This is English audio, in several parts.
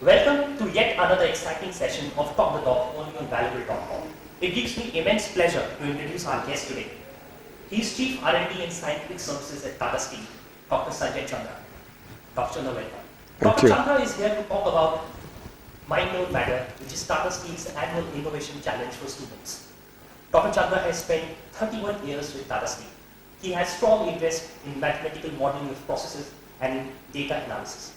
Welcome to yet another exciting session of Talk the Talk only on Valuable.com. It gives me immense pleasure to introduce our guest today. He is Chief R&D and Scientific Services at Tata Steel, Dr. Sanjay Chandra. Dr. Chandra, welcome. Dr. Chandra is here to talk about Mind Over Matter, which is Tata Steel's annual innovation challenge for students. Dr. Chandra has spent 31 years with Tata Steel. He has strong interest in mathematical modeling of processes and in data analysis.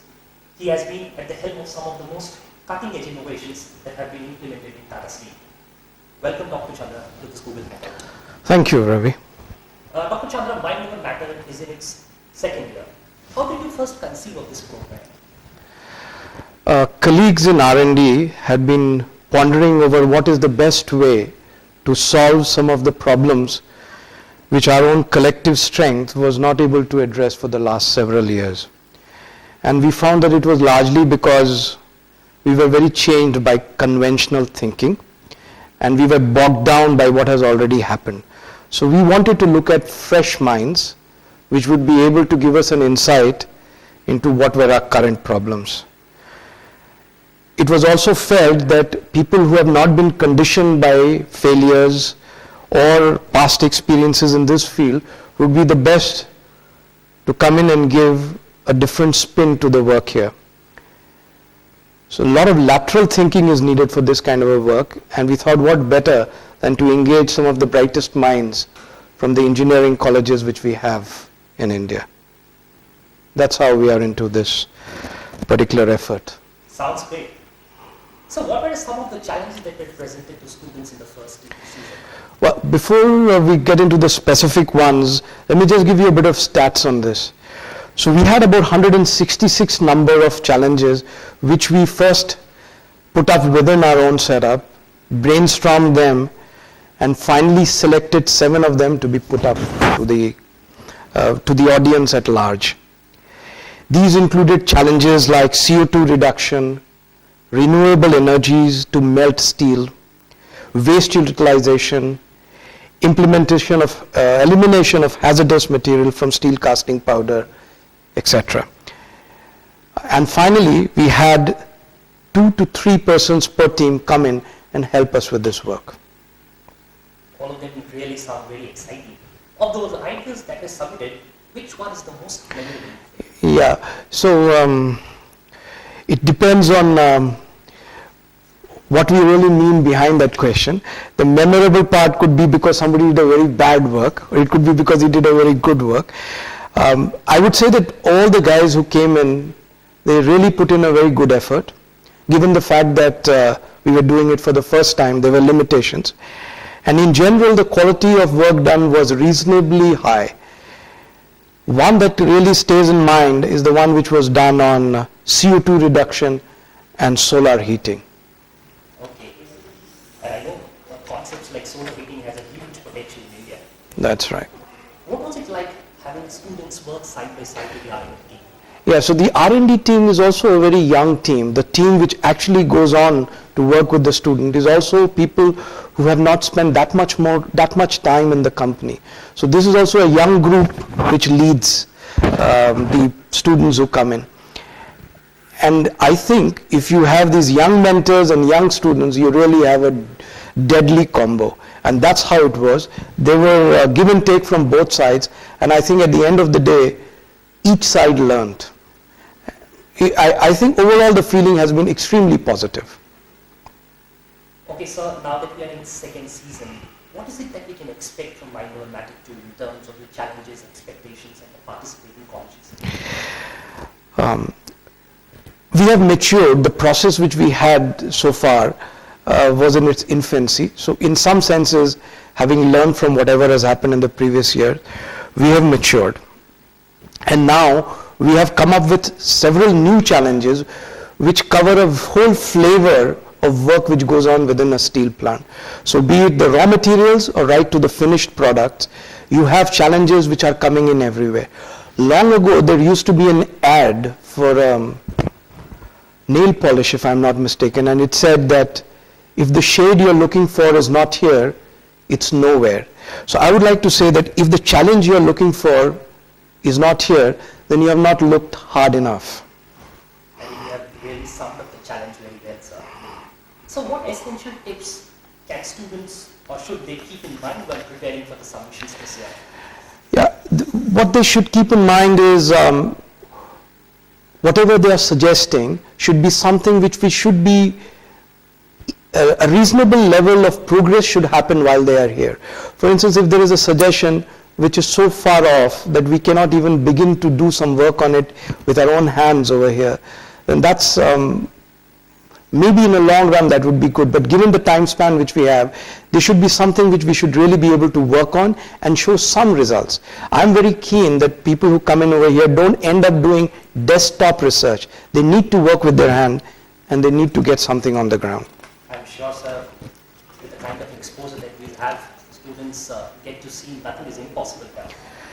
He has been at the helm of some of the most cutting-edge innovations that have been implemented in Tata Steel. Welcome, Dr. Chandra, to this Google Matter. Thank you, Ravi. Dr. Chandra, Mind Over Matter is in its second year. How did you first conceive of this program? Colleagues in R&D had been pondering over what is the best way to solve some of the problems which our own collective strength was not able to address for the last several years. And we found that it was largely because we were very chained by conventional thinking and we were bogged down by what has already happened. So we wanted to look at fresh minds which would be able to give us an insight into what were our current problems. It was also felt that people who have not been conditioned by failures or past experiences in this field would be the best to come in and give a different spin to the work here. So a lot of lateral thinking is needed for this kind of a work, and we thought what better than to engage some of the brightest minds from the engineering colleges which we have in India. That's how we are into this particular effort. Sounds great. So what were some of the challenges that were presented to students in the first season? Well, before we get into the specific ones, let me just give you a bit of stats on this. So we had about 166 number of challenges which we first put up within our own setup, brainstormed them, and finally selected 7 of them to be put up to the audience at large. These included challenges like CO2 reduction, renewable energies to melt steel, waste utilization, elimination of hazardous material from steel casting powder, etc. And finally, we had 2 to 3 persons per team come in and help us with this work. All of them really sound very exciting. Of those ideas that were submitted, which one is the most memorable? Yeah, so it depends on what we really mean behind that question. The memorable part could be because somebody did a very bad work, or it could be because he did a very good work. I would say that all the guys who came in, they really put in a very good effort. Given the fact that we were doing it for the first time, there were limitations. And in general, the quality of work done was reasonably high. One that really stays in mind is the one which was done on CO2 reduction and solar heating. Okay. And I know concepts like solar heating has a huge potential in India. That's right. What was it like having students work side by side with the R&D team? Yeah, so the R&D team is also a very young team. The team which actually goes on to work with the student is also people who have not spent that much time in the company. So this is also a young group which leads the students who come in. And I think if you have these young mentors and young students, you really have a deadly combo. And that's how it was. There were give and take from both sides. And I think at the end of the day, each side learned. I think overall the feeling has been extremely positive. Okay, so now that we are in the second season, what is it that we can expect from Mind Over Matter 2 in terms of the challenges, expectations, and the participating colleges? We have matured. The process which we had so far was in its infancy. So in some senses, having learned from whatever has happened in the previous year, we have matured. And now we have come up with several new challenges which cover a whole flavor of work which goes on within a steel plant. So be it the raw materials or right to the finished products, you have challenges which are coming in everywhere. Long ago, there used to be an ad for nail polish, if I'm not mistaken, and it said that if the shade you're looking for is not here, it's nowhere. So I would like to say that if the challenge you're looking for is not here, then you have not looked hard enough. And you have really summed up the challenge So what essential tips can students or should they keep in mind while preparing for the submissions this year? Yeah, what they should keep in mind is whatever they are suggesting should be something which we should be, a reasonable level of progress should happen while they are here. For instance, if there is a suggestion which is so far off that we cannot even begin to do some work on it with our own hands over here, then that's maybe in a long run that would be good, but given the time span which we have, there should be something which we should really be able to work on and show some results. I'm very keen that people who come in over here don't end up doing desktop research. They need to work with their hand and they need to get something on the ground. I'm sure, sir, with the kind of exposure that we have, students get to see nothing is impossible here.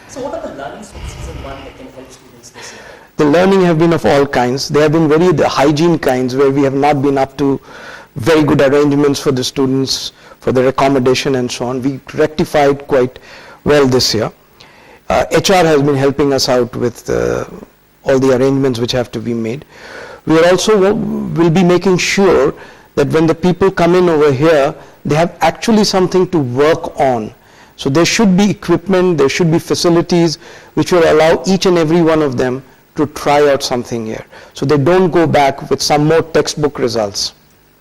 So what are the learnings from season 1 that can help students this year? The learning have been of all kinds. They have been the hygiene kinds where we have not been up to very good arrangements for the students, for their accommodation and so on. We rectified quite well this year. HR has been helping us out with all the arrangements which have to be made. We are also will be making sure that when the people come in over here, they have actually something to work on. So there should be equipment, there should be facilities which will allow each and every one of them to try out something here. So they don't go back with some more textbook results.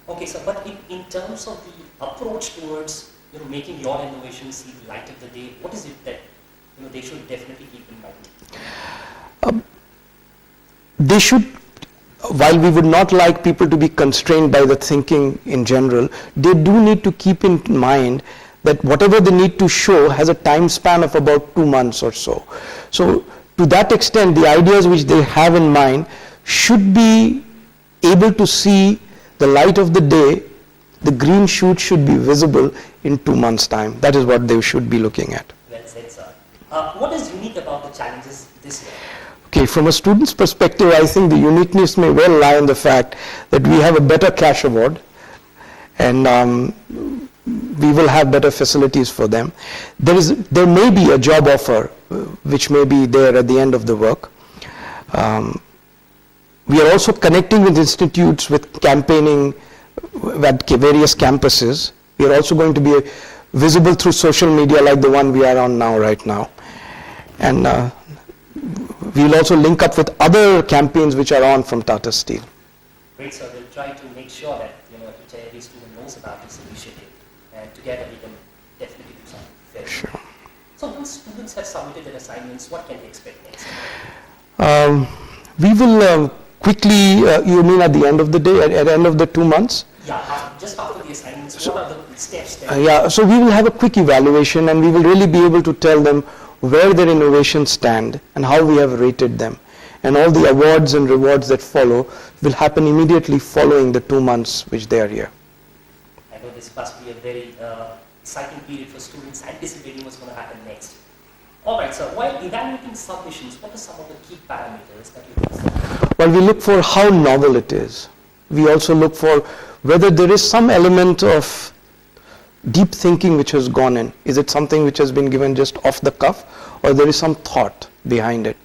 Okay, sir, but in terms of the approach towards making your innovation see the light of the day, what is it that they should definitely keep in mind? They should, while we would not like people to be constrained by the thinking in general, they do need to keep in mind that whatever they need to show has a time span of about 2 months or so. So to that extent, the ideas which they have in mind should be able to see the light of the day. The green shoot should be visible in 2 months' time. That is what they should be looking at. Well said, sir. What is unique about the challenges this year? Okay, from a student's perspective, I think the uniqueness may well lie in the fact that we have a better cash award and we will have better facilities for them. There may be a job offer which may be there at the end of the work. We are also connecting with institutes with campaigning at various campuses. We are also going to be visible through social media like the one we are on now, right now. And we will also link up with other campaigns which are on from Tata Steel. Great, sir. We'll try to make sure that each and every student knows about this initiative, and together we can definitely do something very good. Sure. So once students have submitted their assignments, what can they expect next? We will quickly, you mean at the end of the day, at the end of the 2 months? Yeah, just after the assignments, what are the steps there? So we will have a quick evaluation and we will really be able to tell them where their innovations stand and how we have rated them. And all the awards and rewards that follow will happen immediately following the 2 months which they are here. I know this must be a very exciting period for students anticipating what's going to happen next. Alright, sir, while evaluating submissions, what are some of the key parameters that you look for? Well, we look for how novel it is. We also look for whether there is some element of deep thinking which has gone in. Is it something which has been given just off the cuff, or there is some thought behind it?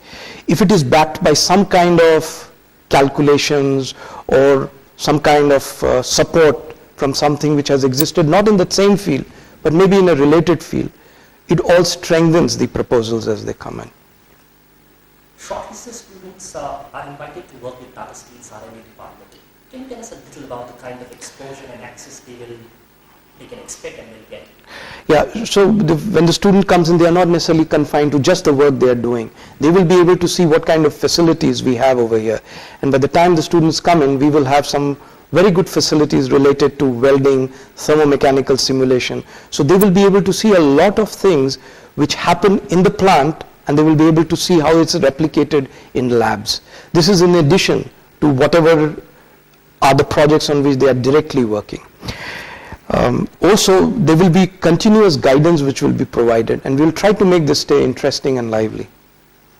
If it is backed by some kind of calculations or some kind of support from something which has existed not in that same field, but maybe in a related field, it all strengthens the proposals as they come in. Shortlisted students are invited to work with Tata Steel's R&D department. Can you tell us a little about the kind of exposure and access they can expect and will get? Yeah, so when the student comes in, they are not necessarily confined to just the work they are doing. They will be able to see what kind of facilities we have over here. And by the time the students come in, we will have some very good facilities related to welding, thermomechanical simulation. So they will be able to see a lot of things which happen in the plant, and they will be able to see how it's replicated in labs. This is in addition to whatever are the projects on which they are directly working. Also, there will be continuous guidance which will be provided, and we will try to make this day interesting and lively.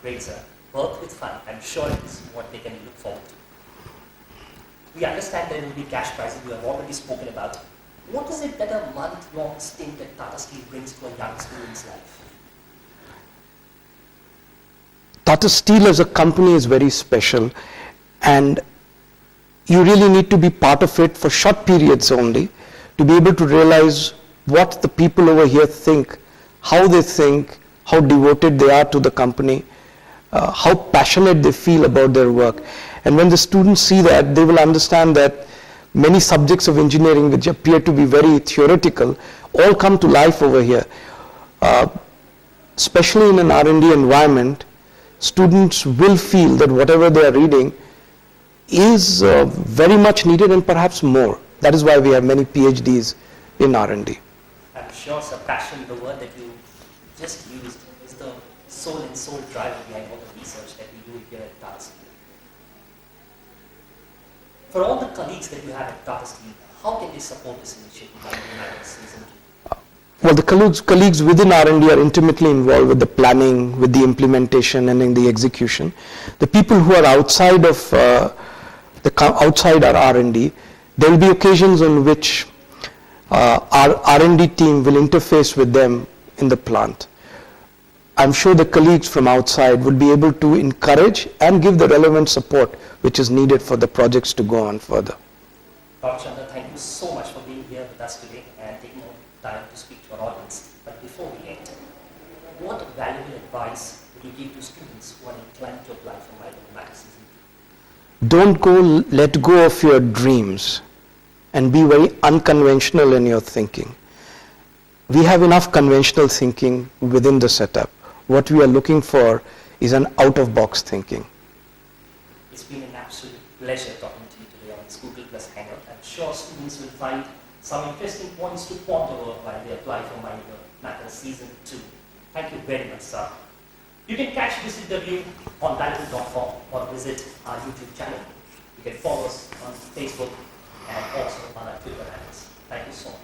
Great, sir. Work with fun. I'm sure it is what they can look forward to. We understand there will be cash prizes you have already spoken about. What is it that a month-long stint at Tata Steel brings to a young student's life? Tata Steel as a company is very special, and you really need to be part of it for short periods only to be able to realize what the people over here think, how they think, how devoted they are to the company, how passionate they feel about their work. And when the students see that, they will understand that many subjects of engineering which appear to be very theoretical all come to life over here. Especially in an R&D environment, students will feel that whatever they are reading is very much needed and perhaps more. That is why we have many PhDs in R&D. I'm sure, sir, passion, the word that you just used, is the soul and soul driver behind all the research that we do here at Tata Steel. For all the colleagues that you have at Tata Steel, how can they support this initiative by United Season 2? Well, the colleagues within R&D are intimately involved with the planning, with the implementation, and in the execution. The people who are outside of outside our R&D, there will be occasions on which our R&D team will interface with them in the plant. I'm sure the colleagues from outside would be able to encourage and give the relevant support which is needed for the projects to go on further. Dr. Chandra, thank you so much for being here with us today and taking time to speak to our audience. But before we end, what valuable advice would you give to students who are inclined to apply for Micromax Season 2? Don't let go of your dreams and be very unconventional in your thinking. We have enough conventional thinking within the setup. What we are looking for is an out-of-box thinking. It's been an absolute pleasure talking to you today on this Google Plus Hangout. I'm sure students will find some interesting points to ponder over while they apply for Micromax Season 2. Thank you very much, sir. You can catch this interview on valuable.com or visit our YouTube channel. You can follow us on Facebook and also on our Twitter handles. Thank you so much.